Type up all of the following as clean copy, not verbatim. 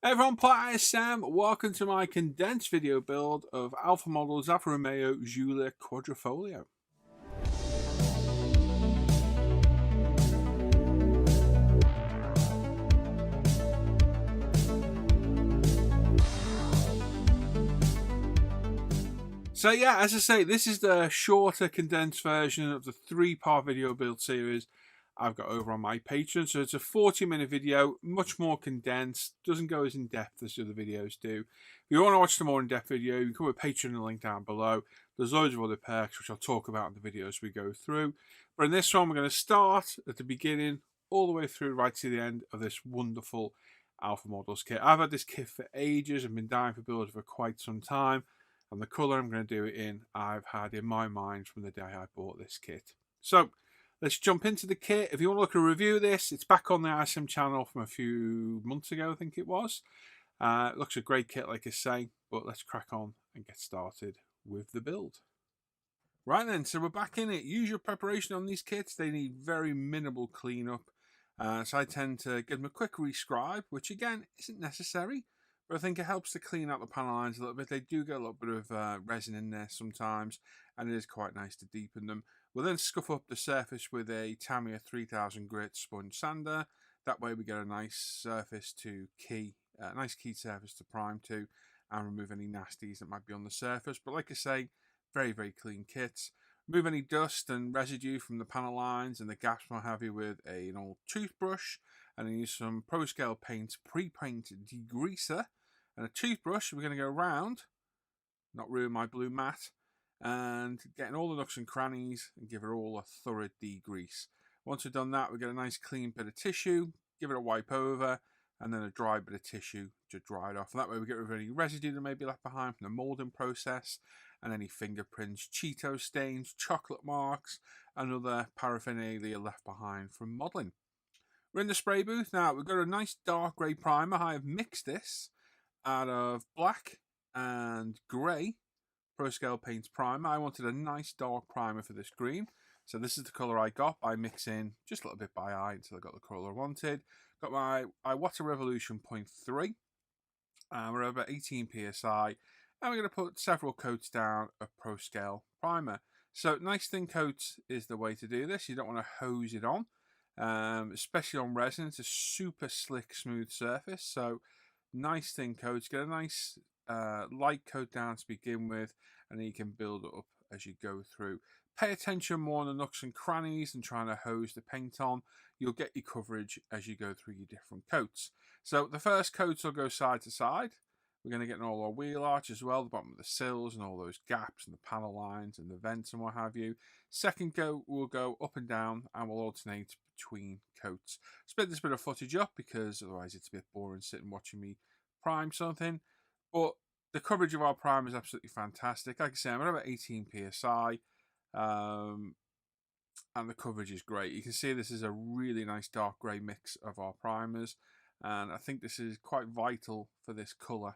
Hey everyone, Platter Sam. Welcome to my condensed video build of Alfa models Alfa Romeo Giulia Quadrifoglio. So yeah, as I say, this is the shorter condensed version of the 3-part video build series I've got over on my Patreon. So it's a 40-minute video, much more condensed, doesn't go as in-depth as the other videos do. If you want to watch the more in-depth video, you can come with Patreon, the link down below. There's loads of other perks which I'll talk about in the videos we go through. But in this one, we're going to start at the beginning all the way through right to the end of this wonderful Alfa Models kit. I've had this kit for ages. I've been dying for building for quite some time. And the colour I'm going to do it in, I've had in my mind from the day I bought this kit. So let's jump into the kit. If you want to look at a review of this, it's back on the ISM channel from a few months ago, I think it was. It looks a great kit, like I say, but let's crack on and get started with the build. Right then, so we're back in it. Usual preparation on these kits, they need very minimal cleanup. So I tend to give them a quick rescribe, which again isn't necessary. But I think it helps to clean out the panel lines a little bit. They do get a little bit of resin in there sometimes, and it is quite nice to deepen them. We'll then scuff up the surface with a Tamiya 3000 grit sponge sander. That way we get a nice surface to key, nice key surface to prime to, and remove any nasties that might be on the surface. But like I say, very, very clean kits. Remove any dust and residue from the panel lines and the gaps and what have you with an old toothbrush. And then use some Pro Scale Paint pre-paint degreaser. And a toothbrush, we're going to go around, not ruin my blue mat, and getting all the nooks and crannies and give it all a thorough degrease. Once we've done that, we get a nice clean bit of tissue, give it a wipe over, and then a dry bit of tissue to dry it off. And that way we get rid of any residue that may be left behind from the moulding process, and any fingerprints, Cheeto stains, chocolate marks, and other paraphernalia left behind from modelling. We're in the spray booth now. We've got a nice dark grey primer. I have mixed this out of black and grey Pro Scale Paints primer. I wanted a nice dark primer for this green. So this is the colour I got by mixing just a little bit by eye until I got the colour I wanted. Got my Iwata Revolution 0.3. We're about 18 psi. And we're going to put several coats down of Pro Scale primer. So nice thin coats is the way to do this. You don't want to hose it on. Especially on resin. It's a super slick, smooth surface. So nice thin coats. Get a nice light coat down to begin with, and then you can build it up as you go through. Pay attention more on the nooks and crannies than trying to hose the paint on. You'll get your coverage as you go through your different coats. So the first coats will go side to side. We're going to get in all our wheel arch as well, the bottom of the sills and all those gaps and the panel lines and the vents and what have you. Second coat will go up and down, and we'll alternate between coats. Split this bit of footage up because otherwise it's a bit boring sitting watching me prime something. But the coverage of our primer is absolutely fantastic. Like I say, I'm at about 18 psi, and the coverage is great. You can see this is a really nice dark grey mix of our primers, and I think this is quite vital for this colour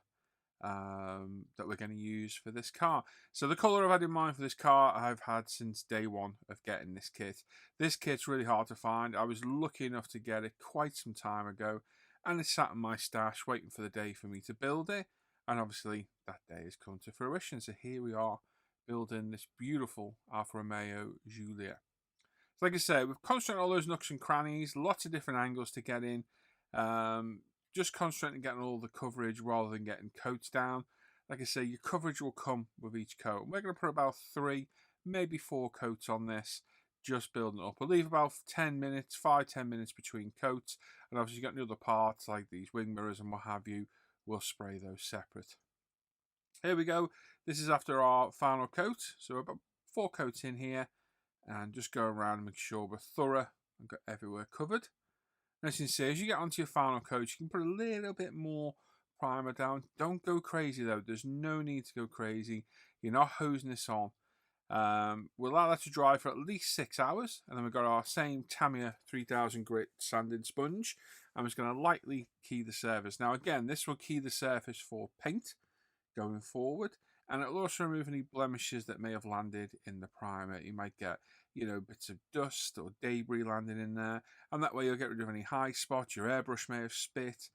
that we're going to use for this car. So the colour I've had in mind for this car, I've had since day one of getting this kit. This kit's really hard to find. I was lucky enough to get it quite some time ago, and it sat in my stash waiting for the day for me to build it. And obviously that day has come to fruition. So here we are building this beautiful Alfa Romeo Giulia. So like I say, we've concentrated on all those nooks and crannies, lots of different angles to get in. Just concentrating on getting all the coverage rather than getting coats down. Like I say, your coverage will come with each coat. We're going to put about 3, maybe 4 coats on this, just building it up. We'll leave about 10 minutes, 5-10 minutes between coats. And obviously you've got the other parts like these wing mirrors and what have you. We'll spray those separate. Here we go. This is after our final coat. So we're about 4 coats in here. And just go around and make sure we're thorough and got everywhere covered. As you can see, as you get onto your final coat, you can put a little bit more primer down. Don't go crazy though. There's no need to go crazy. You're not hosing this on. We'll allow that to dry for at least 6 hours. And then we've got our same Tamiya 3000 grit sanding sponge. I'm just going to lightly key the surface. Now again, this will key the surface for paint going forward. And it'll also remove any blemishes that may have landed in the primer. You might get, bits of dust or debris landing in there. And that way you'll get rid of any high spots your airbrush may have spit.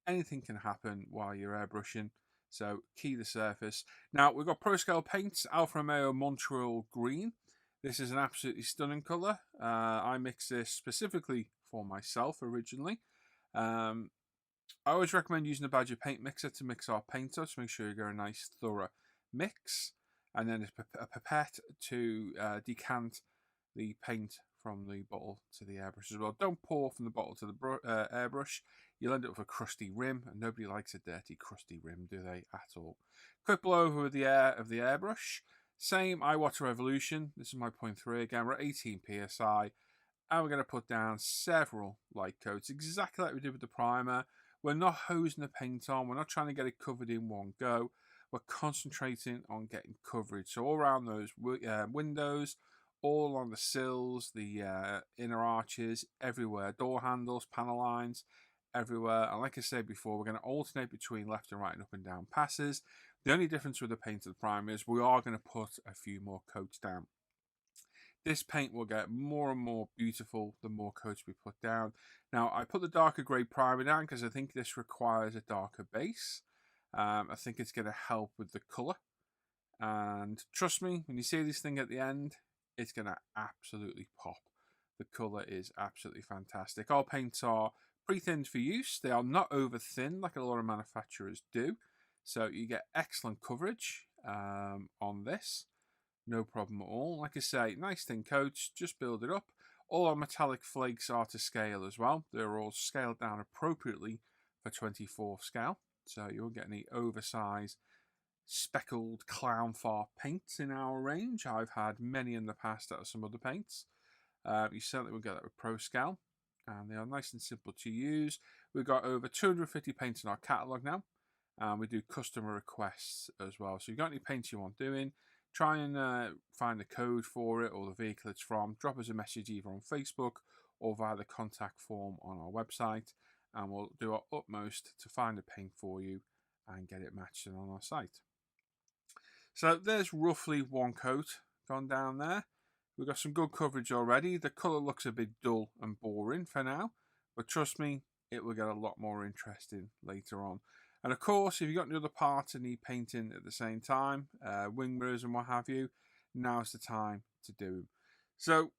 anything can happen while you're airbrushing. So key the surface. Now we've got Pro Scale paints, Alfa Romeo Montreal Green. This is an absolutely stunning colour. I mixed this specifically for myself originally. I always recommend using a Badger paint mixer to mix our paint up to make sure you get a nice thorough mix. And then a pipette to decant the paint from the bottle to the airbrush as well. Don't pour from the bottle to the airbrush. You'll end up with a crusty rim, and nobody likes a dirty, crusty rim, do they, at all? Quick blow over with the air of the airbrush. Same iWater Revolution. This is my 0.3 again. We're at 18 psi, and we're going to put down several light coats, exactly like we did with the primer. We're not hosing the paint on. We're not trying to get it covered in one go. We're concentrating on getting coverage. So all around those windows, all along the sills, the inner arches, everywhere, door handles, panel lines, everywhere. And like I said before, we're going to alternate between left and right and up and down passes. The only difference with the paint of the primer is we are going to put a few more coats down. This paint will get more and more beautiful the more coats we put down. Now, I put the darker grey primer down because I think this requires a darker base. I think it's going to help with the colour. And trust me, when you see this thing at the end, it's going to absolutely pop. The colour is absolutely fantastic. Our paints are pre-thinned for use. They are not over thin like a lot of manufacturers do. So you get excellent coverage on this. No problem at all. Like I say, nice thin coats, just build it up. All our metallic flakes are to scale as well. They're all scaled down appropriately for 24 scale. So you won't get any oversized speckled clown far paints in our range. I've had many in the past out of some other paints. You certainly will get that with Pro Scale, and they are nice and simple to use. We've got over 250 paints in our catalogue now, and we do customer requests as well. So if you've got any paints you want doing, try and find the code for it or the vehicle it's from. Drop us a message either on Facebook or via the contact form on our website, and we'll do our utmost to find a paint for you and get it matched on our site. So there's roughly one coat gone down there. We've got some good coverage already. The colour looks a bit dull and boring for now, but trust me, it will get a lot more interesting later on. And of course, if you've got any other parts that need painting at the same time, wing mirrors and what have you, now's the time to do them. So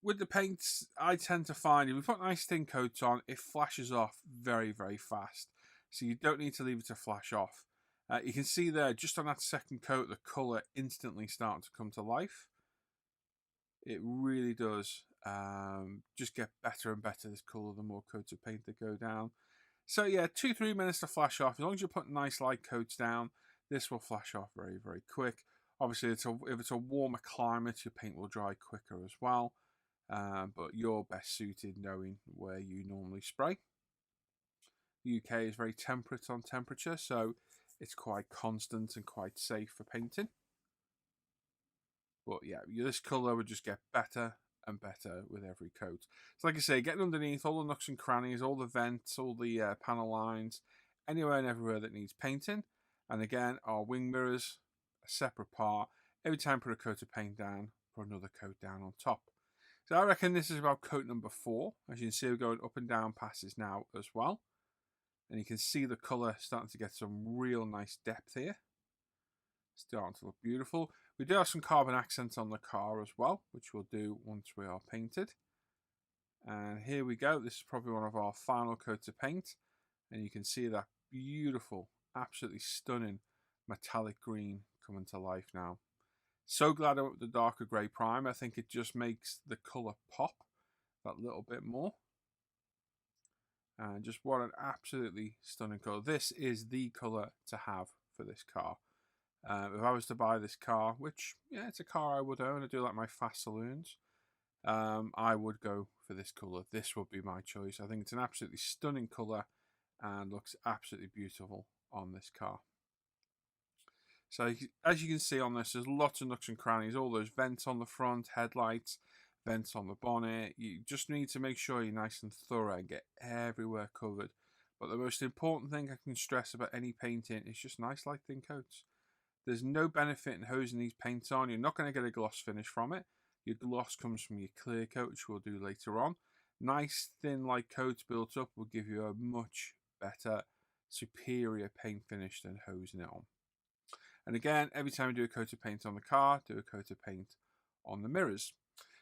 with the paints, I tend to find if we put nice thin coats on, it flashes off very, very fast. So you don't need to leave it to flash off. You can see there, just on that second coat, the colour instantly starting to come to life. It really does just get better and better, this colour, the more coats of paint that go down. So yeah, 2-3 minutes to flash off. As long as you put nice light coats down, this will flash off very, very quick. Obviously, if it's a warmer climate, your paint will dry quicker as well. But you're best suited knowing where you normally spray. The UK is very temperate on temperature, so it's quite constant and quite safe for painting. But yeah, this colour would just get better and better with every coat. So like I say, getting underneath all the nooks and crannies, all the vents, all the panel lines, anywhere and everywhere that needs painting. And again, our wing mirrors, a separate part. Every time put a coat of paint down, put another coat down on top. So I reckon this is about coat number 4. As you can see, we're going up and down passes now as well. And you can see the colour starting to get some real nice depth here. Starting to look beautiful. We do have some carbon accents on the car as well, which we'll do once we are painted. And here we go. This is probably one of our final coats of paint. And you can see that beautiful, absolutely stunning metallic green coming to life now. So glad I went with the darker grey primer. I think it just makes the colour pop that little bit more. And just what an absolutely stunning colour. This is the colour to have for this car. If I was to buy this car, which, yeah, it's a car I would own. I do like my fast saloons. I would go for this colour. This would be my choice. I think it's an absolutely stunning colour and looks absolutely beautiful on this car. So as you can see on this, there's lots of nooks and crannies, all those vents on the front, headlights, vents on the bonnet. You just need to make sure you're nice and thorough and get everywhere covered. But the most important thing I can stress about any painting is just nice light thin coats. There's no benefit in hosing these paints on. You're not going to get a gloss finish from it. Your gloss comes from your clear coat, which we'll do later on. Nice thin light coats built up will give you a much better superior paint finish than hosing it on. And again, every time you do a coat of paint on the car, do a coat of paint on the mirrors.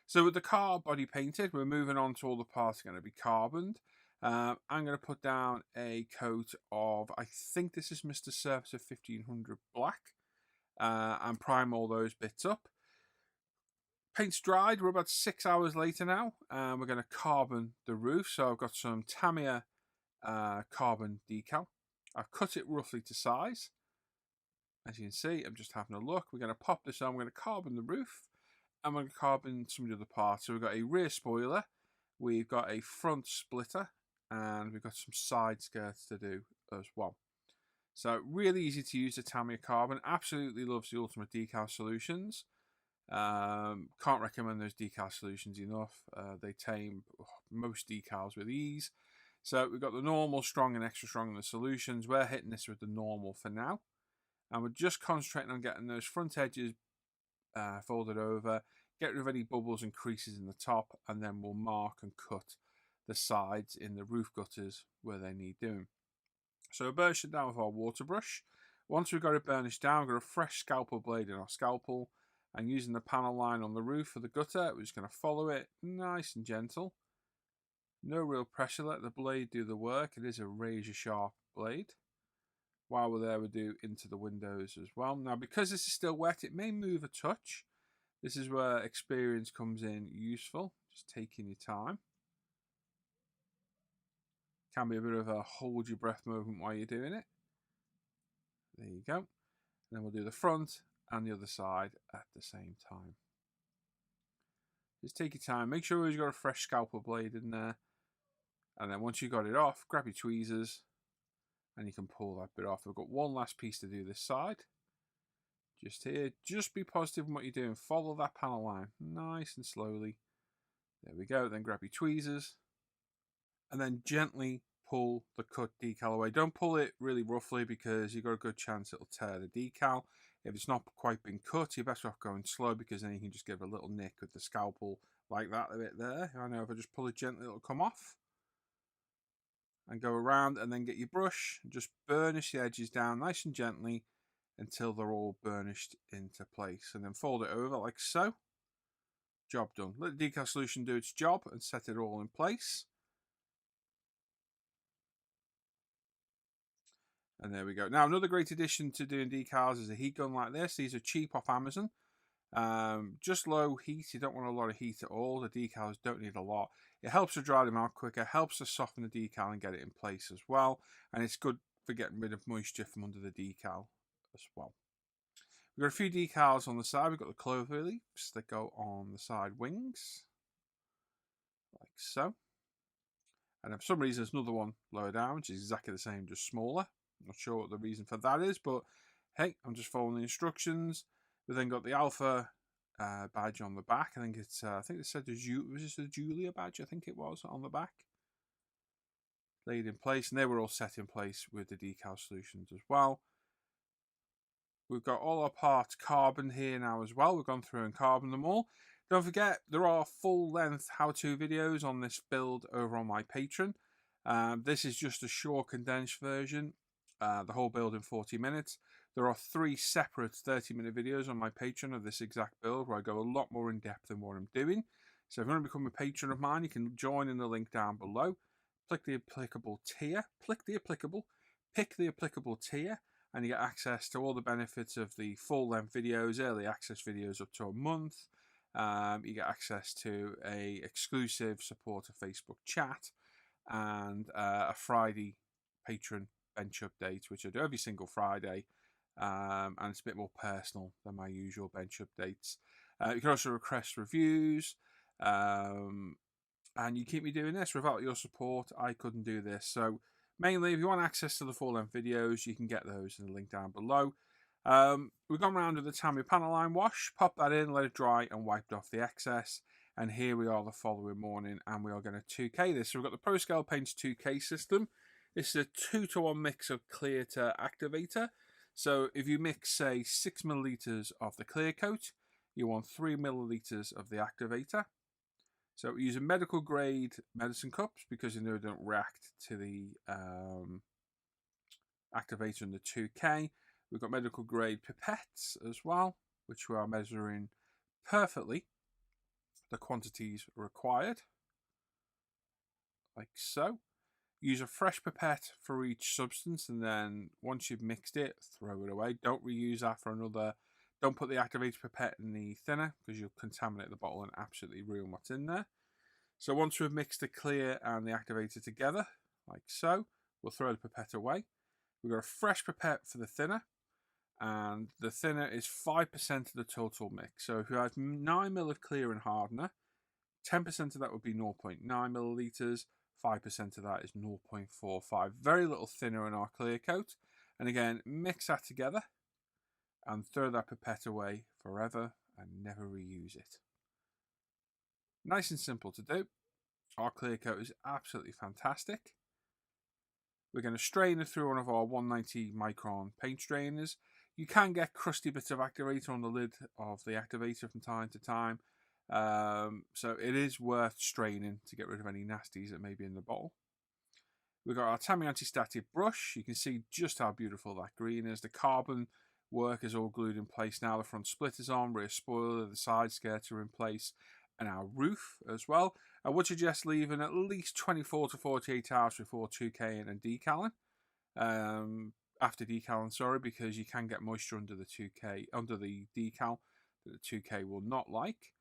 So with the car body painted, we're moving on to all the parts that are going to be carboned. I'm going to put down a coat of, I think this is Mr. Surfacer 1500 black, and prime all those bits up. Paint's dried. We're about 6 hours later now, and we're going to carbon the roof. So I've got some Tamiya carbon decal. I've cut it roughly to size. As you can see, I'm just having a look. We're going to pop this on. We're going to carbon the roof, and we're going to carbon some of the other parts. So we've got a rear spoiler, we've got a front splitter, and we've got some side skirts to do as well. So really easy to use, the Tamiya carbon. Absolutely loves the Ultimate Decal Solutions. Can't recommend those decal solutions enough. They tame most decals with ease. So we've got the normal, strong, and extra strong in the solutions. We're hitting this with the normal for now. And we're just concentrating on getting those front edges folded over, get rid of any bubbles and creases in the top, and then we'll mark and cut the sides in the roof gutters where they need doing. So we're burnished it down with our water brush. Once we've got it burnished down, we've got a fresh scalpel blade in our scalpel, and using the panel line on the roof for the gutter, we're just going to follow it nice and gentle. No real pressure, let the blade do the work. It is a razor sharp blade. While we're there, we do into the windows as well. Now, because this is still wet, it may move a touch. This is where experience comes in useful. Just taking your time. Can be a bit of a hold your breath movement while you're doing it. There you go. And then we'll do the front and the other side at the same time. Just take your time. Make sure you've got a fresh scalpel blade in there. And then once you got it off, grab your tweezers and you can pull that bit off. We've got one last piece to do this side. Just here, just be positive in what you're doing. Follow that panel line nice and slowly. There we go. Then grab your tweezers and then gently pull the cut decal away. Don't pull it really roughly because you've got a good chance it'll tear the decal. If it's not quite been cut, you're better off going slow because then you can just give a little nick with the scalpel like that a bit there. I know if I just pull it gently, it'll come off. And go around and then get your brush and just burnish the edges down nice and gently until they're all burnished into place. And then fold it over like so. Job done. Let the decal solution do its job and set it all in place. And there we go. Now, another great addition to doing decals is a heat gun like this. These are cheap off Amazon. Just low heat. You don't want a lot of heat at all. The decals don't need a lot. It helps to dry them out quicker, helps to soften the decal and get it in place as well. And it's good for getting rid of moisture from under the decal as well. We've got a few decals on the side. We've got the clover leaves that go on the side wings, like so. And then for some reason, there's another one lower down, which is exactly the same, just smaller. I'm not sure what the reason for that is, but hey, I'm just following the instructions. We've then got the Alfa badge on the back. I think it's, I think it said was this the Giulia badge? I think it was on the back. Laid in place, and they were all set in place with the decal solutions as well. We've got all our parts carbon here now as well. We've gone through and carboned them all. Don't forget, there are full-length how-to videos on this build over on my Patreon. This is just a short, condensed version. The whole build in 40 minutes. There are 3 separate 30-minute videos on my Patreon of this exact build where I go a lot more in depth than what I'm doing. So if you want to become a patron of mine, you can join in the link down below. Click the applicable tier. Pick the applicable tier, and you get access to all the benefits of the full-length videos, early access videos up to a month. You get access to a exclusive supporter Facebook chat and a Friday patron bench update, which I do every single Friday, and it's a bit more personal than my usual bench updates. You can also request reviews, and you keep me doing this. Without your support, I couldn't do this. So mainly, if you want access to the full-length videos, you can get those in the link down below. We've gone around with the Tamiya panel line wash, pop that in, let it dry, and wiped off the excess. And here we are the following morning, and we are going to 2K this. So we've got the ProScale Paints 2K system. This is a 2-to-1 mix of clear to activator. So if you mix, say, 6 milliliters of the clear coat, you want 3 milliliters of the activator. So we're using medical grade medicine cups because you know they don't react to the activator in the 2K. We've got medical grade pipettes as well, which we are measuring perfectly the quantities required, like so. Use a fresh pipette for each substance, and then once you've mixed it, throw it away. Don't reuse that for another. Don't put the activator pipette in the thinner because you'll contaminate the bottle and absolutely ruin what's in there. So once we've mixed the clear and the activator together, like so, we'll throw the pipette away. We've got a fresh pipette for the thinner, and the thinner is 5% of the total mix. So if you have 9 ml of clear and hardener, 10% of that would be 0.9 milliliters, 5% of that is 0.45. Very little thinner in our clear coat. And again, mix that together and throw that pipette away forever and never reuse it. Nice and simple to do. Our clear coat is absolutely fantastic. We're going to strain it through one of our 190 micron paint strainers. You can get crusty bits of activator on the lid of the activator from time to time. So it is worth straining to get rid of any nasties that may be in the bottle. We've got our Tamiya anti-static brush. You can see just how beautiful that green is. The carbon work is all glued in place now. The front split is on, rear spoiler, the side skirts are in place, and our roof as well. I would suggest leaving at least 24 to 48 hours before 2K and decaling. After decaling, sorry, because you can get moisture under the 2K, under the decal that the 2K will not like.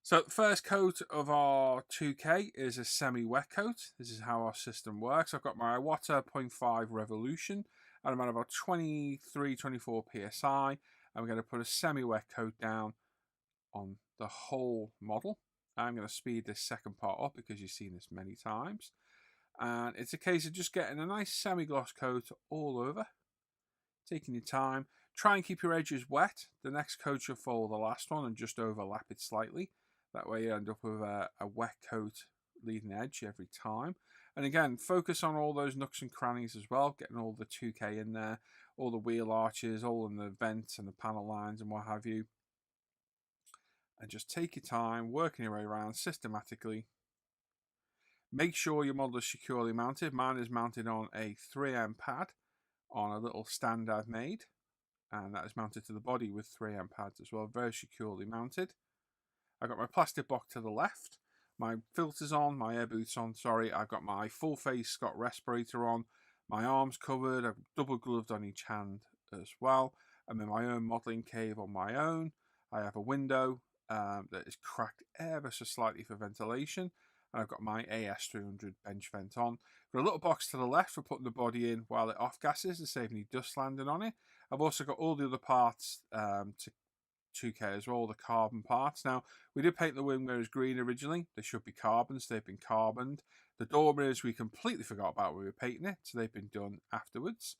So the first coat of our 2K is a semi-wet coat. This is how our system works. I've got my Iwata 0.5 Revolution, and I'm at about 23, 24 PSI. And we're going to put a semi-wet coat down on the whole model. I'm going to speed this second part up because you've seen this many times. And it's a case of just getting a nice semi-gloss coat all over. Taking your time. Try and keep your edges wet. The next coat should follow the last one and just overlap it slightly. That way you end up with a wet coat leading edge every time. And again, focus on all those nooks and crannies as well, getting all the 2K in there, all the wheel arches, all in the vents and the panel lines and what have you. And just take your time, working your way around systematically. Make sure your model is securely mounted. Mine is mounted on a 3M pad on a little stand I've made. And that is mounted to the body with 3M pads as well, very securely mounted. I've got my plastic box to the left, my filters on, my air boots on, sorry. I've got my full face Scott respirator on, my arms covered, I've double gloved on each hand as well. I'm in my own modelling cave on my own. I have a window that is cracked ever so slightly for ventilation. And I've got my AS300 bench vent on. Got a little box to the left for putting the body in while it off gases to save any dust landing on it. I've also got all the other parts to 2K as well, the carbon parts. Now, we did paint the wing mirrors green originally. They should be carbons. They've been carboned. The door mirrors we completely forgot about when we were painting it, so they've been done afterwards.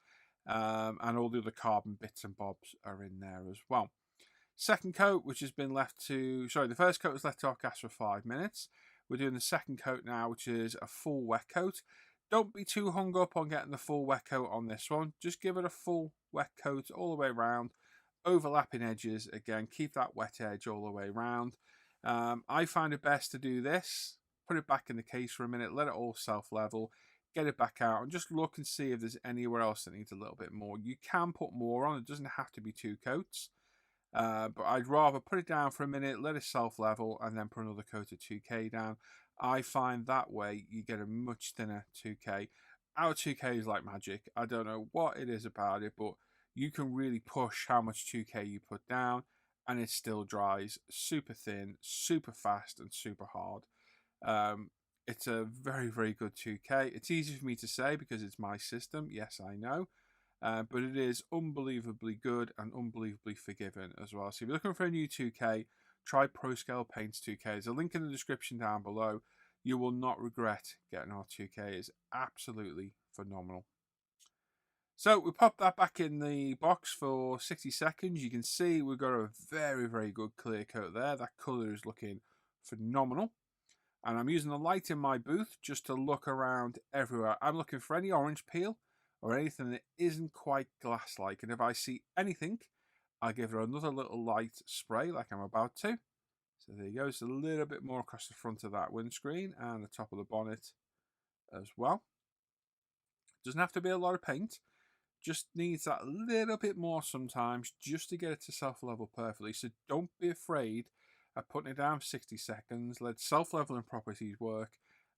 And all the other carbon bits and bobs are in there as well. Second coat, which has been left to... Sorry, the first coat was left to off gas for 5 minutes. We're doing the second coat now, which is a full wet coat. Don't be too hung up on getting the full wet coat on this one. Just give it a full wet coat all the way around. Overlapping edges, again, keep that wet edge all the way around. I find it best to do this, put it back in the case for a minute, let it all self-level, get it back out, and just look and see if there's anywhere else that needs a little bit more. You can put more on, it doesn't have to be 2 coats. But I'd rather put it down for a minute, let it self-level, and then put another coat of 2K down. I find that way you get a much thinner 2K. Our 2K is like magic. I don't know what it is about it, but you can really push how much 2K you put down, and it still dries super thin, super fast, and super hard. It's a very, very good 2K. It's easy for me to say because it's my system. Yes, I know. But it is unbelievably good and unbelievably forgiving as well. So if you're looking for a new 2K, try ProScale Paints 2K. There's a link in the description down below. You will not regret getting our 2K. It's absolutely phenomenal. So we pop that back in the box for 60 seconds. You can see we've got a very, very good clear coat there. That colour is looking phenomenal. And I'm using the light in my booth just to look around everywhere. I'm looking for any orange peel or anything that isn't quite glass-like. And if I see anything, I'll give it another little light spray like I'm about to. So there you go. It's a little bit more across the front of that windscreen and the top of the bonnet as well. Doesn't have to be a lot of paint. just needs that little bit more sometimes just to get it to self-level perfectly. So don't be afraid of putting it down for 60 seconds. Let self-leveling properties work,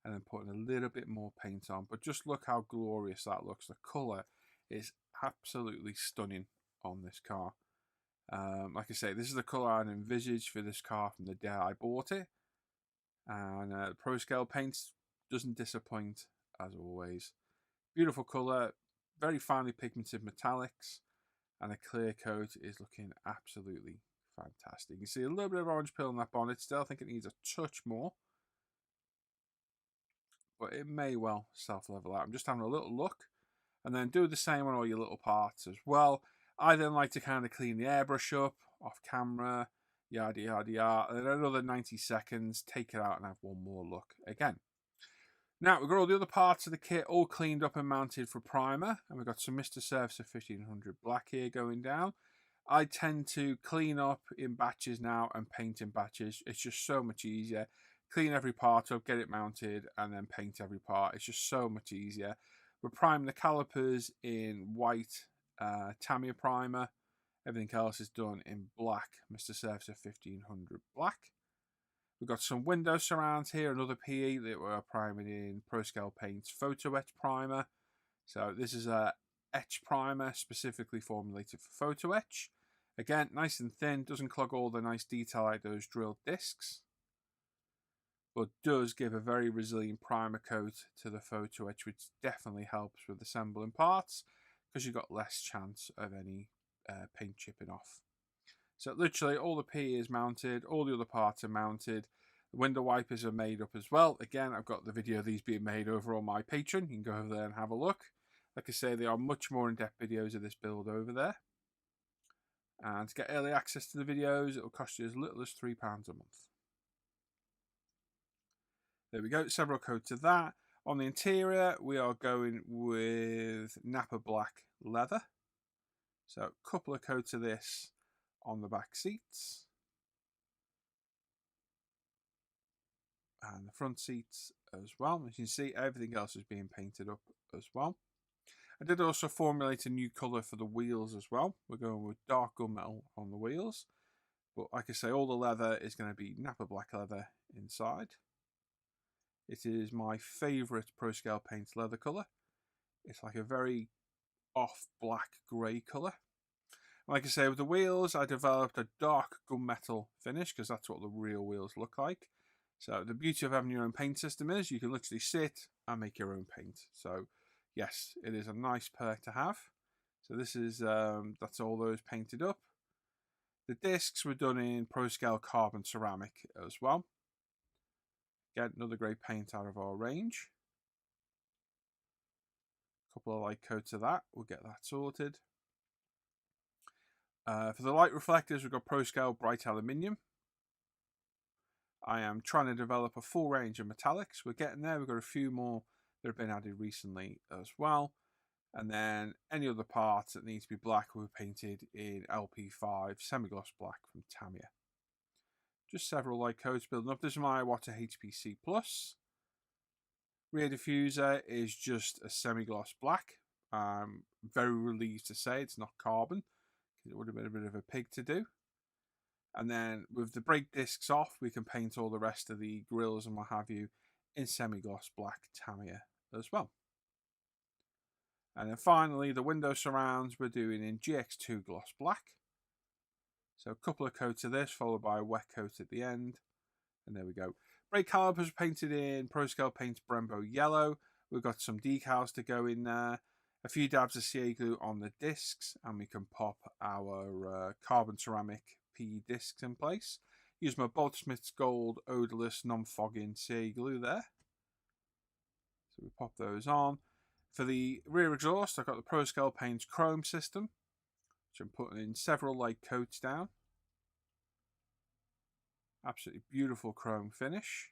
and then putting a little bit more paint on. But just look how glorious that looks. The colour is absolutely stunning on this car. Like I say, this is the colour I envisaged for this car from the day I bought it. And Pro Scale Paints doesn't disappoint, as always. Beautiful colour, very finely pigmented metallics, and a clear coat is looking absolutely fantastic. You can see a little bit of orange peel on that bonnet still. I think it needs a touch more, but it may well self-level out. I'm just having a little look, and then do the same on all your little parts as well. I then like to kind of clean the airbrush up off camera, yada yada yada, and then another 90 seconds, take it out and have one more look again. Now we've got all the other parts of the kit all cleaned up and mounted for primer, and we've got some Mr. Surfacer 1500 black here going down. I tend to clean up in batches now and paint in batches. It's just so much easier. Clean every part up, get it mounted, and then paint every part. It's just so much easier. We're priming the calipers in white Tamiya primer. Everything else is done in black Mr. Surfacer 1500 black. We've got some window surrounds here, another PE that we're priming in Pro Scale Paint's Photo Etch primer. So this is a etch primer specifically formulated for photo etch. Again, nice and thin, doesn't clog all the nice detail like those drilled discs, but does give a very resilient primer coat to the photo etch, which definitely helps with assembling parts because you've got less chance of any paint chipping off. So literally all the PE is mounted, all the other parts are mounted. The window wipers are made up as well. Again, I've got the video of these being made over on my Patreon. You can go over there and have a look. Like I say, there are much more in-depth videos of this build over there. And to get early access to the videos, it will cost you as little as £3 a month. There we go, several coats of that. On the interior, we are going with Napa Black leather. So a couple of coats of this on the back seats. And the front seats as well. As you can see, everything else is being painted up as well. I did also formulate a new colour for the wheels as well. We're going with dark gunmetal on the wheels. But like I say, all the leather is going to be Napa Black leather inside. It is my favourite Pro Scale Paints leather colour. It's like a very off black grey colour. Like I say, with the wheels, I developed a dark gunmetal finish because that's what the real wheels look like. So the beauty of having your own paint system is you can literally sit and make your own paint. So yes, it is a nice perk to have. So this is, that's all those painted up. The discs were done in Pro Scale Carbon Ceramic as well. Again, another great paint out of our range. A couple of light coats of that, we'll get that sorted. For the light reflectors, we've got Pro Scale Bright Aluminium. I am trying to develop a full range of metallics. We're getting there. We've got a few more that have been added recently as well. And then any other parts that need to be black were painted in LP5 semi-gloss black from Tamiya. Just several light coats building up. This is my Iwata HPC Plus. Rear diffuser is just a semi-gloss black. I'm very relieved to say it's not carbon, because it would have been a bit of a pig to do. And then with the brake discs off, we can paint all the rest of the grills and what have you in semi-gloss black Tamiya as well. And then finally, the window surrounds we're doing in GX2 gloss black. So a couple of coats of this, followed by a wet coat at the end. And there we go. Brake calipers painted in Pro Scale Paints Brembo yellow. We've got some decals to go in there. A few dabs of CA glue on the discs, and we can pop our carbon ceramic PE discs in place. Use my Boltsmith's Gold odorless non-fogging CA glue there. So we pop those on. For the rear exhaust, I've got the Pro Scale Paints chrome system, which I'm putting in several light coats down. Absolutely beautiful chrome finish.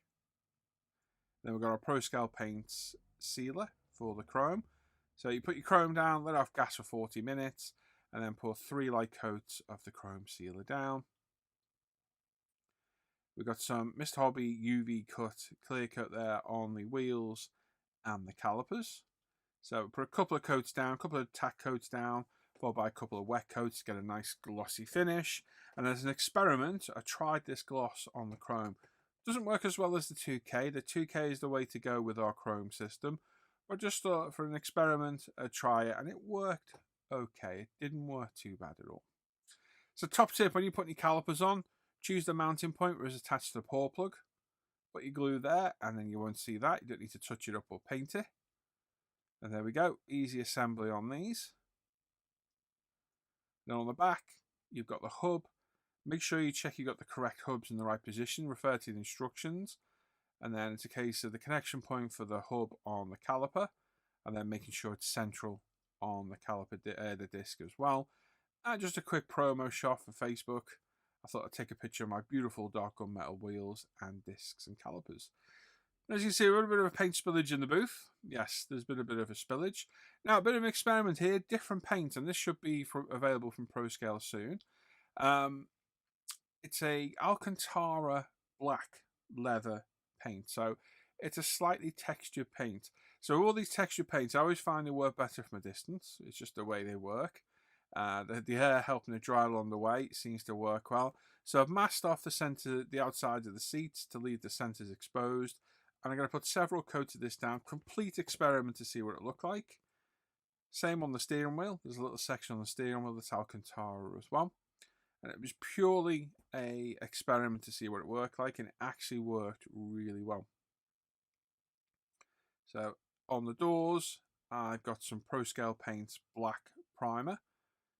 Then we've got our Pro Scale Paints sealer for the chrome. So you put your chrome down, let off gas for 40 minutes, and then pour 3 light coats of the chrome sealer down. We've got some Mr. Hobby UV cut clear coat there on the wheels and the calipers. So put a couple of coats down, a couple of tack coats down, followed by a couple of wet coats to get a nice glossy finish. And as an experiment, I tried this gloss on the chrome. Doesn't work as well as the 2K. The 2K is the way to go with our chrome system. But just thought for an experiment, I'd try it, and it worked okay. It didn't work too bad at all. So top tip, when you put your calipers on, choose the mounting point where it's attached to the paw plug. Put your glue there, and then you won't see that. You don't need to touch it up or paint it. And there we go, easy assembly on these. Then on the back, you've got the hub. Make sure you check you got the correct hubs in the right position. Refer to the instructions. And then it's a case of the connection point for the hub on the caliper, and then making sure it's central on the caliper, the disc as well. And just a quick promo shot for Facebook. I thought I'd take a picture of my beautiful dark gunmetal wheels and discs and calipers. As you can see, a little bit of a paint spillage in the booth. Yes, there's been a bit of a spillage. Now, a bit of an experiment here, different paint, and this should be available from ProScale soon. It's a Alcantara black leather paint, so it's a slightly textured paint. So all these textured paints, I always find they work better from a distance. It's just the way they work. The air helping to dry along the way seems to work well. So I've masked off the outside of the seats to leave the centers exposed. And I'm going to put several coats of this down. Complete experiment to see what it looked like. Same on the steering wheel. There's a little section on the steering wheel that's Alcantara as well. And it was purely a experiment to see what it worked like. And it actually worked really well. So on the doors, I've got some ProScale Paints black primer.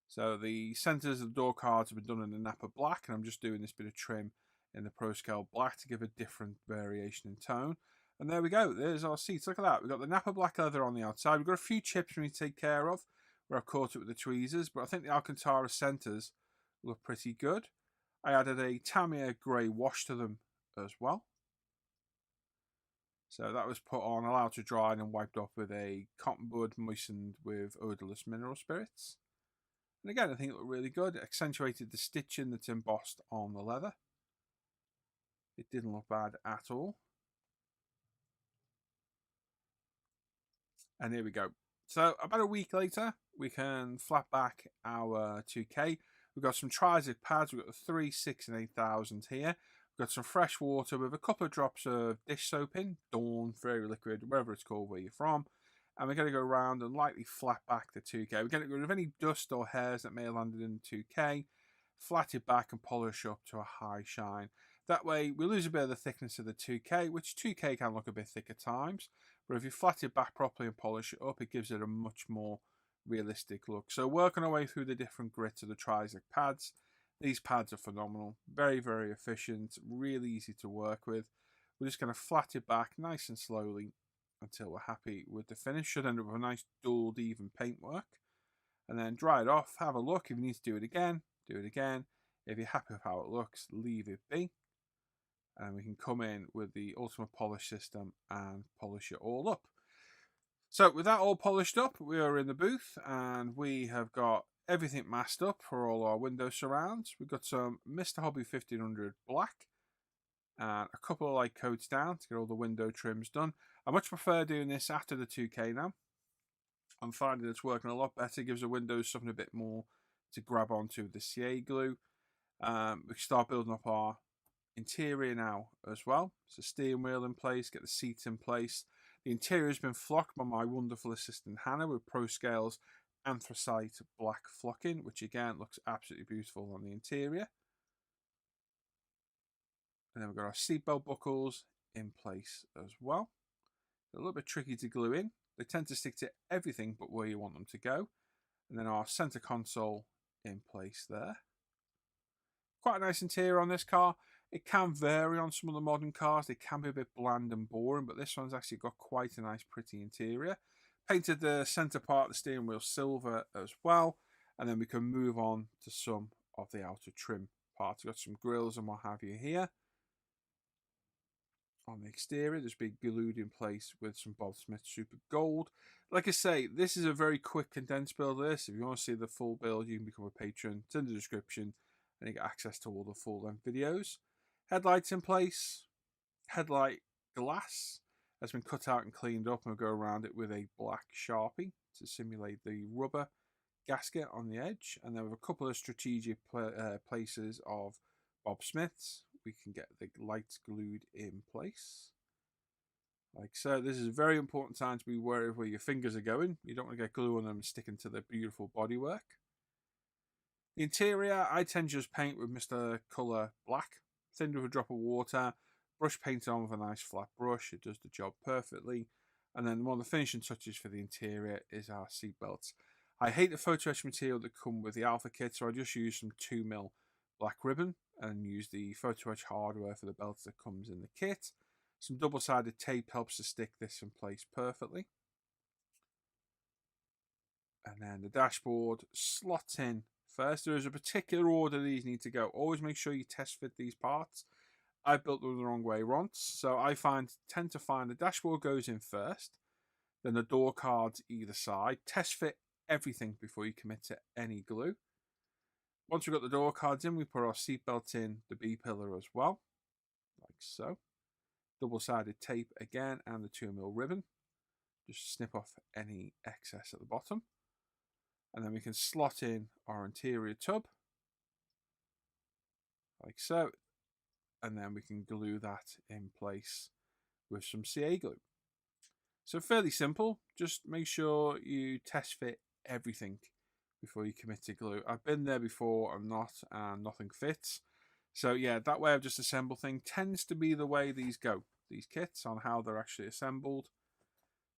So the centers of the door cards have been done in the Napa black, and I'm just doing this bit of trim in the ProScale black to give a different variation in tone. And there we go, there's our seats. Look at that, we've got the Napa black leather on the outside. We've got a few chips we need to take care of where I've caught it with the tweezers, but I think the Alcantara centers look pretty good. I added a Tamiya grey wash to them as well. So that was put on, allowed to dry, and then wiped off with a cotton bud moistened with odorless mineral spirits. And again, I think it looked really good. It accentuated the stitching that's embossed on the leather. It didn't look bad at all. And here we go. So about a week later, we can flat back our 2K. We've got some Trizig pads. We've got the 3, 6 and 8000 here. We've got some fresh water with a couple of drops of dish soap in. Dawn, very liquid, wherever it's called where you're from. And we're going to go around and lightly flat back the 2K. We're going to get rid of any dust or hairs that may have landed in the 2K. Flat it back and polish up to a high shine. That way we lose a bit of the thickness of the 2K, which 2K can look a bit thick at times. But if you flat it back properly and polish it up, it gives it a much more realistic look. So working our way through the different grits of the Trizig pads. These pads are phenomenal. Very, very efficient. Really easy to work with. We're just going to flat it back nice and slowly until we're happy with the finish. Should end up with a nice dulled, even paintwork. And then dry it off. Have a look. If you need to do it again, do it again. If you're happy with how it looks, leave it be. And we can come in with the ultimate polish system and polish it all up. So with that all polished up, we are in the booth and we have got everything masked up for all our window surrounds. We've got some Mr. Hobby 1500 black and a couple of light coats down to get all the window trims done. I much prefer doing this after the 2K now. I'm finding it's working a lot better. It gives the windows something a bit more to grab onto with the CA glue. We can start building up our interior now as well. So steering wheel in place, get the seats in place. The interior has been flocked by my wonderful assistant Hannah with ProScale's anthracite black flocking, which again looks absolutely beautiful on the interior. And then we've got our seatbelt buckles in place as well. They're a little bit tricky to glue in. They tend to stick to everything but where you want them to go. And then our center console in place there. Quite a nice interior on this car. It can vary on some of the modern cars. They can be a bit bland and boring, but this one's actually got quite a nice, pretty interior. Painted the center part of the steering wheel silver as well. And then we can move on to some of the outer trim parts. We've got some grills and what have you here. On the exterior, there's been glued in place with some Bob Smith Super Gold. Like I say, this is a very quick condensed build of this. If you want to see the full build, you can become a patron. It's in the description, and you get access to all the full length videos. Headlights in place, headlight glass, has been cut out and cleaned up, and we'll go around it with a black Sharpie to simulate the rubber gasket on the edge. And then with a couple of strategic places of Bob Smith's, we can get the lights glued in place. Like so. This is a very important time to be wary of where your fingers are going. You don't want to get glue on them and stick into the beautiful bodywork. The interior, I tend to just paint with Mr. Colour Black, thinned with a drop of water, brush paint on with a nice flat brush. It does the job perfectly. And then one of the finishing touches for the interior is our seat belts. I hate the photo etch material that come with the Alfa kit, so I just use some 2mm black ribbon and use the photo etch hardware for the belts that comes in the kit. Some double-sided tape helps to stick this in place perfectly. And then the dashboard slots in first. There is a particular order these need to go. Always make sure you test fit these parts. I built them the wrong way once, so I tend to find the dashboard goes in first, then the door cards either side. Test fit everything before you commit to any glue. Once we've got the door cards in, we put our seatbelt in the B pillar as well, like so. Double-sided tape again and the 2mm ribbon. Just snip off any excess at the bottom. And then we can slot in our interior tub, like so. And then we can glue that in place with some CA glue. So fairly simple. Just make sure you test fit everything before you commit to glue. I've been there before and nothing fits. So yeah, that way of just assemble thing tends to be the way these go, these kits, on how they're actually assembled.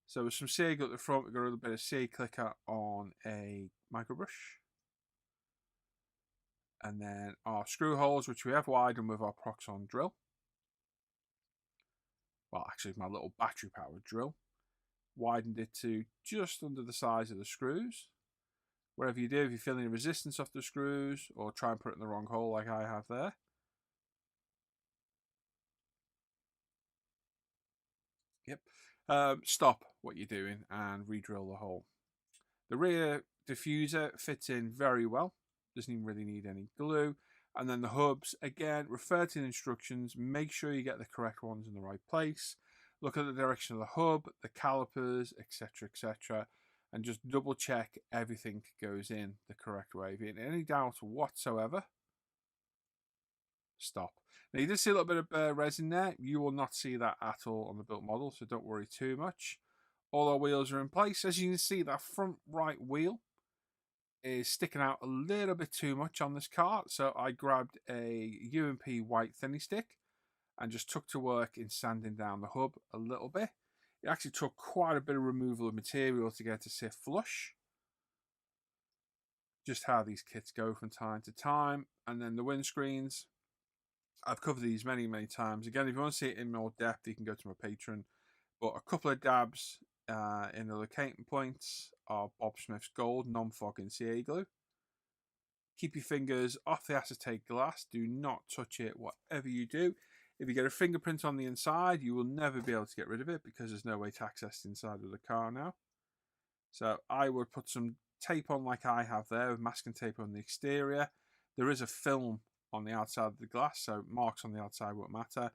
So with some CA glue at the front, we've got a little bit of CA clicker on a micro brush. And then our screw holes, which we have widened with our Proxon drill. Well, actually my little battery powered drill. Widened it to just under the size of the screws. Whatever you do, if you're feeling the resistance off the screws, or try and put it in the wrong hole like I have there. Yep. Stop what you're doing and re-drill the hole. The rear diffuser fits in very well. Doesn't even really need any glue. And then the hubs, again, refer to the instructions. Make sure you get the correct ones in the right place. Look at the direction of the hub, the calipers, etc., etc., and just double check everything goes in the correct way. If you're in any doubt whatsoever, stop. Now you did see a little bit of resin there. You will not see that at all on the built model, so don't worry too much. All our wheels are in place. As you can see, that front right wheel is sticking out a little bit too much on this cart, so I grabbed a UMP white thinny stick and just took to work in sanding down the hub a little bit. It actually took quite a bit of removal of material to get to sit flush. Just how these kits go from time to time. And then the windscreens, I've covered these many times. Again, if you want to see it in more depth, you can go to my Patreon. But a couple of dabs in the locating points are Bob Smith's Gold non-fogging CA glue. Keep your fingers off the acetate glass. Do not touch it, whatever you do. If you get a fingerprint on the inside, you will never be able to get rid of it because there's no way to access the inside of the car now. So I would put some tape on like I have there, with masking tape on the exterior. There is a film on the outside of the glass, so marks on the outside won't matter.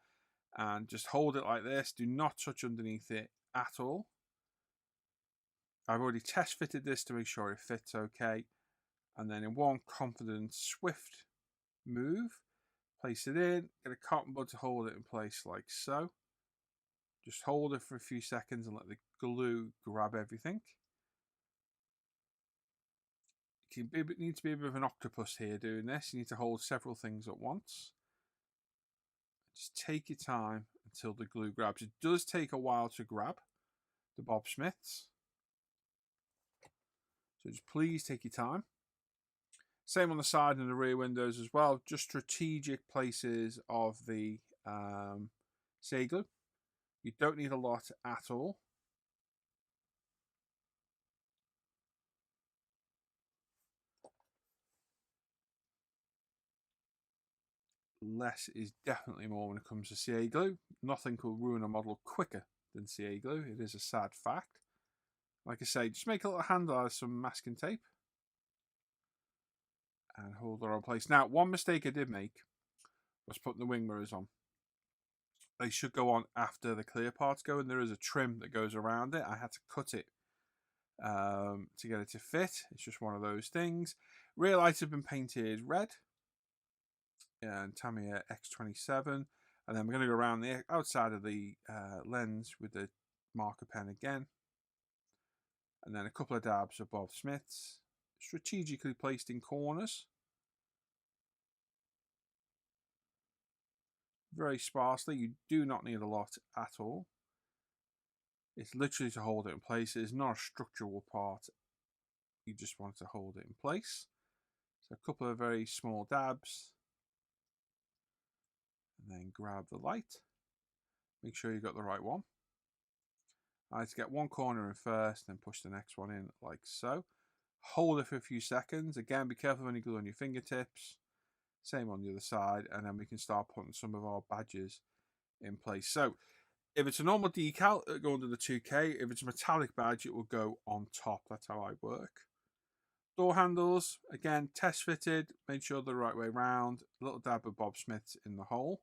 And just hold it like this. Do not touch underneath it at all. I've already test fitted this to make sure it fits okay. And then in one confident, swift move, place it in, get a cotton bud to hold it in place like so. Just hold it for a few seconds and let the glue grab everything. You need to be a bit of an octopus here doing this. You need to hold several things at once. Just take your time until the glue grabs. It does take a while to grab the Bob Smiths, so just please take your time. Same on the side and the rear windows as well. Just strategic places of the CA glue. You don't need a lot at all. Less is definitely more when it comes to CA glue. Nothing could ruin a model quicker than CA glue. It is a sad fact. Like I say, just make a little handle out of some masking tape and hold it in place. Now, one mistake I did make was putting the wing mirrors on. they should go on after the clear parts go, and there is a trim that goes around it. I had to cut it to get it to fit. It's just one of those things. Rear lights have been painted red and Tamiya X27, and then we're going to go around the outside of the lens with the marker pen again, and then a couple of dabs of Bob Smith's, strategically placed in corners, very sparsely. You do not need a lot at all. It's literally to hold it in place. It is not a structural part. You just want to hold it in place. So a couple of very small dabs, and then grab the light. Make sure you got the right one. I like to get one corner in first, then push the next one in like so. Hold it for a few seconds. Again, be careful when you glue on your fingertips. Same on the other side, and then we can start putting some of our badges in place. So if it's a normal decal, it'll go under the 2K. If it's a metallic badge, it will go on top. That's how I work. Door handles, again, test fitted. Made sure they're the right way around. A little dab of Bob Smith's in the hole,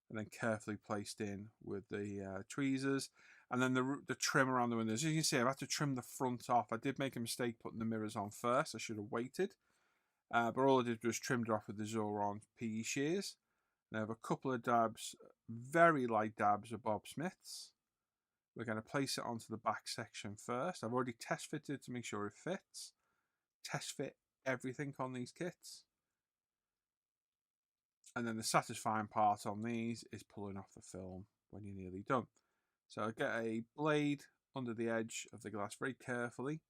and then carefully placed in with the tweezers. And then the trim around the windows. As you can see, I've had to trim the front off. I did make a mistake putting the mirrors on first. I should have waited. But all I did was trimmed off with the Zoron PE shears. And I have a couple of dabs, very light dabs of Bob Smith's. We're going to place it onto the back section first. I've already test fitted to make sure it fits. Test fit everything on these kits. And then the satisfying part on these is pulling off the film when you're nearly done. So I get a blade under the edge of the glass very carefully,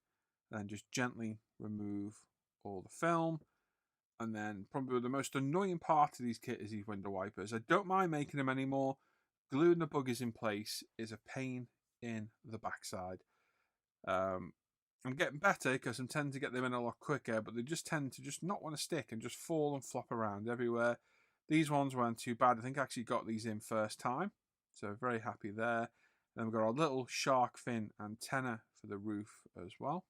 and then just gently remove all the film. And then probably the most annoying part of these kits is these window wipers. I don't mind making them anymore. Gluing the buggers in place is a pain in the backside. I'm getting better because I'm tending to get them in a lot quicker, but they just tend to just not want to stick and just fall and flop around everywhere. These ones weren't too bad. I think I actually got these in first time, so very happy there. And then we've got our little shark fin antenna for the roof as well,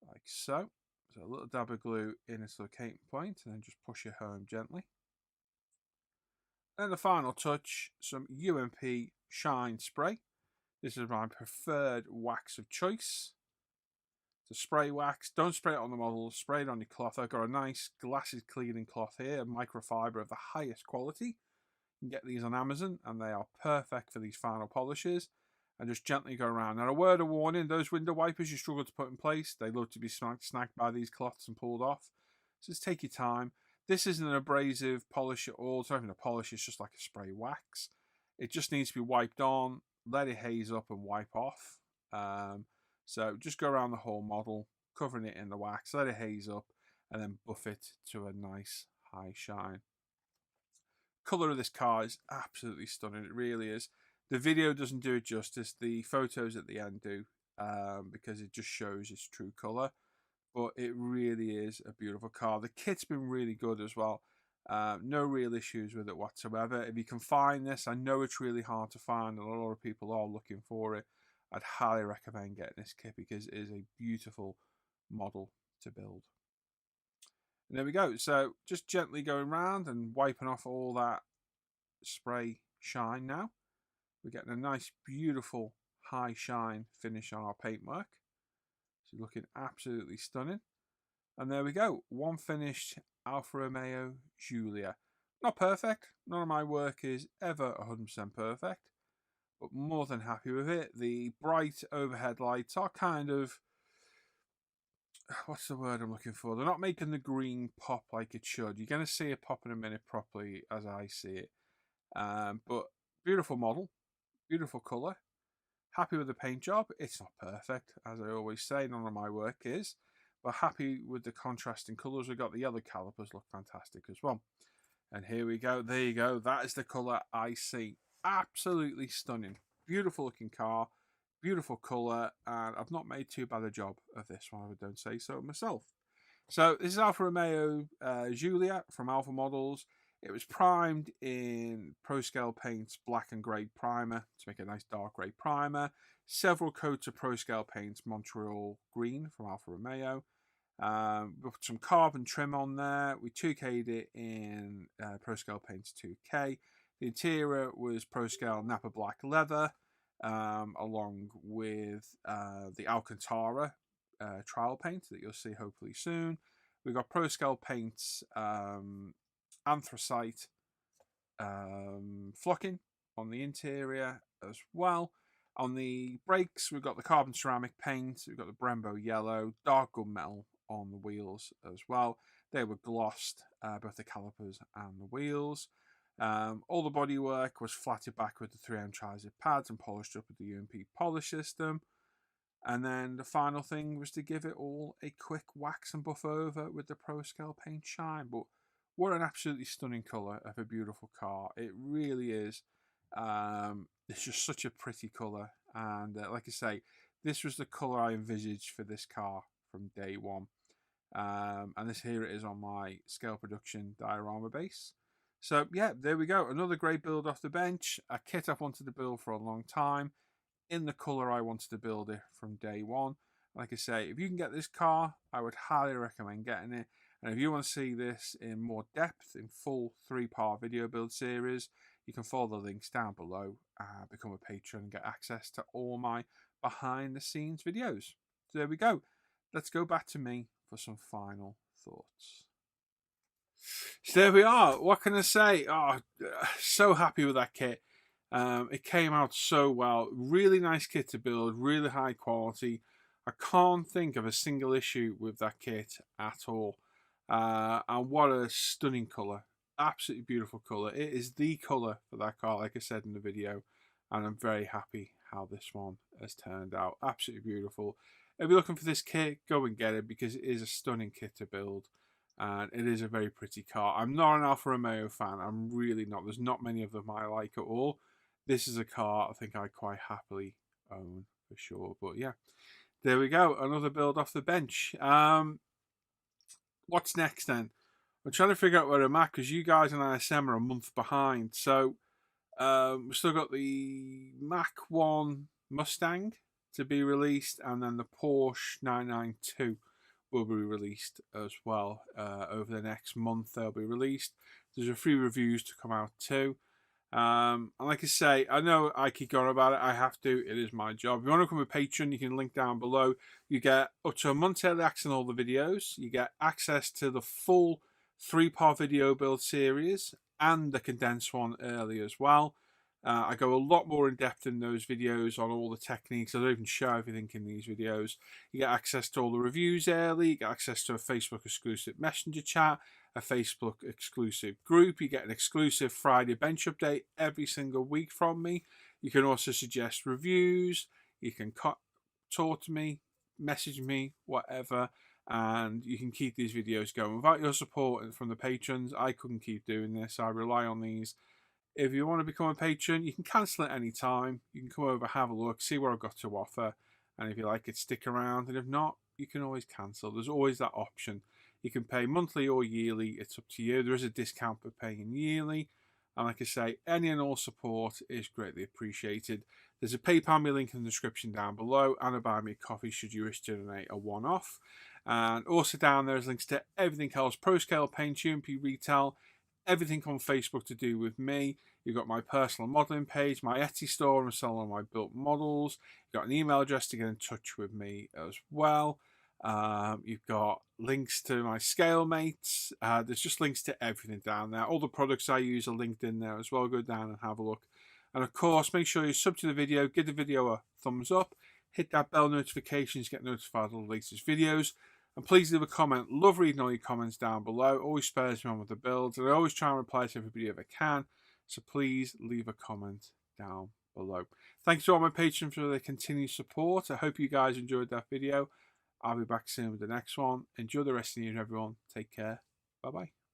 like so. So a little dab of glue in its locating point, and then just push it home gently. And the final touch, some UMP Shine Spray. This is my preferred wax of choice. It's a spray wax. Don't spray it on the model, spray it on your cloth. I've got a nice glasses cleaning cloth here, microfiber of the highest quality. You can get these on Amazon, and they are perfect for these final polishes. And just gently go around. Now, a word of warning, those window wipers you struggle to put in place, they love to be snagged by these cloths and pulled off. So just take your time. This isn't an abrasive polish at all. It's not even a polish, it's just like a spray wax. It just needs to be wiped on, let it haze up and wipe off. So just go around the whole model, covering it in the wax, let it haze up, and then buff it to a nice high shine. Colour of this car is absolutely stunning, it really is. The video doesn't do it justice, the photos at the end do, because it just shows its true colour. But it really is a beautiful car. The kit's been really good as well. No real issues with it whatsoever. If you can find this, I know it's really hard to find, and a lot of people are looking for it. I'd highly recommend getting this kit because it is a beautiful model to build. And there we go. So just gently going around and wiping off all that spray shine now. We're getting a nice, beautiful, high shine finish on our paintwork. So looking absolutely stunning. And there we go. One finished Alfa Romeo Giulia. Not perfect. None of my work is ever 100% perfect. But more than happy with it. The bright overhead lights are kind of... What's the word I'm looking for? They're not making the green pop like it should. You're going to see it pop in a minute properly as I see it. But beautiful model. Beautiful colour. Happy with the paint job. It's not perfect, as I always say. None of my work is. But happy with the contrasting colours. We've got the yellow calipers look fantastic as well. And here we go. There you go. That is the colour I see. Absolutely stunning. Beautiful looking car. Beautiful colour. And I've not made too bad a job of this one, if I don't say so myself. So this is Alfa Romeo Giulia from Alfa Models. It was primed in ProScale Paints Black and Grey Primer to make a nice dark grey primer. Several coats of ProScale Paints Montreal Green from Alfa Romeo. We put some carbon trim on there. We 2K'd it in ProScale Paints 2K. The interior was Pro Scale Napa Black leather, along with the Alcantara trial paint that you'll see hopefully soon. We've got Pro Scale paints, anthracite flocking on the interior as well. On the brakes, we've got the carbon ceramic paint, we've got the Brembo yellow, dark gunmetal on the wheels as well. They were glossed, both the calipers and the wheels. All the bodywork was flatted back with the 3M tri-zip pads and polished up with the UMP polish system. And then the final thing was to give it all a quick wax and buff over with the Pro Scale paint shine. But what an absolutely stunning colour of a beautiful car. It really is. It's just such a pretty colour. And like I say, this was the colour I envisaged for this car from day one. And here it is on my scale production diorama base. So yeah, there we go. Another great build off the bench. A kit I've wanted to build for a long time, in the colour I wanted to build it from day one. Like I say, if you can get this car, I would highly recommend getting it. And if you want to see this in more depth, in full 3-part video build series, you can follow the links down below, become a patron and get access to all my behind the scenes videos. So there we go. Let's go back to me for some final thoughts. So there we are. What can I say? Oh, so happy with that kit. It came out so well. Really nice kit to build, really high quality. I can't think of a single issue with that kit at all. And what a stunning colour. Absolutely beautiful colour. It is the colour for that car, like I said in the video. And I'm very happy how this one has turned out. Absolutely beautiful. If you're looking for this kit, go and get it because it is a stunning kit to build. And it is a very pretty car. I'm not an Alfa Romeo fan. I'm really not. There's not many of them I like at all. This is a car I think I quite happily own for sure. But yeah, there we go. Another build off the bench. What's next then? I'm trying to figure out where I'm at because you guys and ISM are a month behind. So we've still got the Mach 1 Mustang to be released, and then the Porsche 992 will be released as well. Over the next month they'll be released. There's a few reviews to come out too. And like I say, I know I keep going about it. I have to. It is my job. If you want to become a patron, you can link down below. You get up to a month's early access on all the videos. You get access to the full 3-part video build series and the condensed one early as well. I go a lot more in depth in those videos on all the techniques. I don't even show everything in these videos. You get access to all the reviews early. You get access to a Facebook exclusive messenger chat, a Facebook exclusive group. You get an exclusive Friday bench update every single week from me. You can also suggest reviews. You can talk to me, message me, whatever. And you can keep these videos going. Without your support from the patrons, I couldn't keep doing this. I rely on these. If you want to become a patron, you can cancel at any time. You can come over, have a look, see what I've got to offer. And if you like it, stick around. And if not, you can always cancel. There's always that option. You can pay monthly or yearly. It's up to you. There is a discount for paying yearly. And like I say, any and all support is greatly appreciated. There's a PayPal me link in the description down below and a buy me a coffee should you wish to donate a one-off. And also down there is links to everything else, Pro Scale Paint, UMP Retail, everything on Facebook to do with me. You've got my personal modelling page, my Etsy store, I'm selling all my built models. You've got an email address to get in touch with me as well. You've got links to my scale mates. There's just links to everything down there. All the products I use are linked in there as well. Go down and have a look. And of course, make sure you sub to the video, give the video a thumbs up, hit that bell notifications, get notified of the latest videos. And please leave a comment. Love reading all your comments down below. Always spurs me on with the builds. And I always try and reply to everybody if I can. So please leave a comment down below. Thanks to all my patrons for their continued support. I hope you guys enjoyed that video. I'll be back soon with the next one. Enjoy the rest of the year, everyone. Take care. Bye-bye.